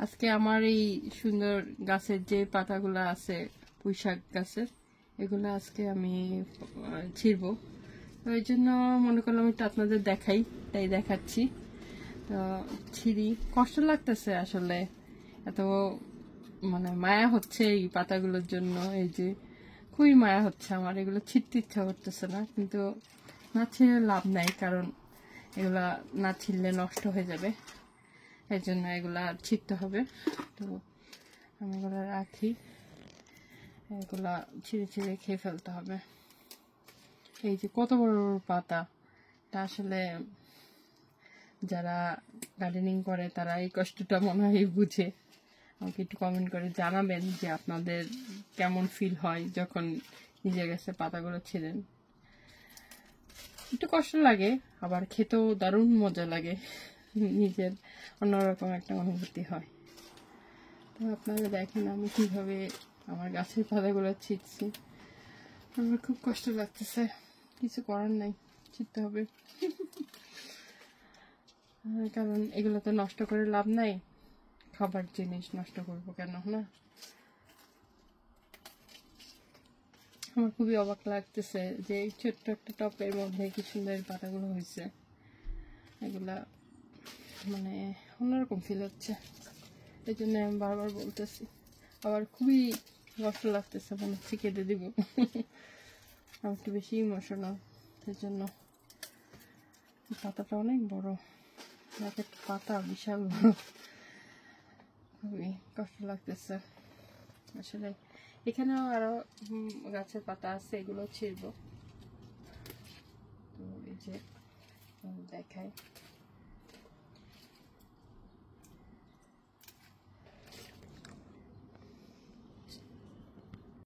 আজকে আমার এই সুন্দর গাছের যে পাতাগুলো আছে পুঁইশাক গাছের, এগুলো আজকে আমি ছিঁড়বো। তো এই জন্য মনে করলাম একটু আপনাদের দেখাই, তাই দেখাচ্ছি। তো ছিঁড়ি, কষ্ট লাগতেছে আসলে, এত মানে মায়া হচ্ছে এই পাতাগুলোর জন্য। এই যে খুবই মায়া হচ্ছে আমার, এগুলো ছিঁড়তে ইচ্ছা করতেছে না, কিন্তু না ছিঁড়ে লাভ নাই, কারণ এগুলা না ছিঁড়লে নষ্ট হয়ে যাবে। এই জন্য এগুলা ছিঁড়তে হবে। তো আমি এগুলো রাখি, এগুলা ছিঁড়ে ছিঁড়ে খেয়ে ফেলতে হবে। এই যে কত বড় বড় পাতা, তা আসলে যারা গার্ডেনিং করে তারা এই কষ্টটা মনে হয় বুঝে। আমাকে একটু কমেন্ট করে জানাবেন যে আপনাদের কেমন ফিল হয় যখন নিজের কাছে পাতাগুলো ছিঁড়েন। একটু কষ্ট লাগে, আবার খেতেও দারুণ মজা লাগে, নিজের অন্যরকম একটা অনুভূতি হয়। তো আপনারা দেখেন আমি কিভাবে আমার গাছের পাতাগুলো ছিঁড়ছি। আমার খুব কষ্ট লাগতেছে, কিছু করার নাই, ছিঁড়তে হবে। কারণ এগুলো তো নষ্ট করে লাভ নাই, খাবার জিনিস নষ্ট করবো কেন, না? আমার খুবই অবাক লাগতেছে যে এই ছোট্ট একটা টপের মধ্যে কি সুন্দর পাতাগুলো হয়েছে। এগুলা মানে অন্যরকম ফিল হচ্ছে, এই জন্য আমি বারবার বলতেছি। আবার খুবই কষ্ট লাগতেছে, মনে হচ্ছে কেটে দিব। আমি একটু বেশি ইমোশনাল, সেই জন্য। পাতাটা অনেক বড়, একটা পাতা বিশাল বড়, খুবই কষ্ট লাগতেছে আসলে। এখানেও আরো গাছের পাতা আছে, এগুলো ছিঁড়বো। তো এই যে দেখাই,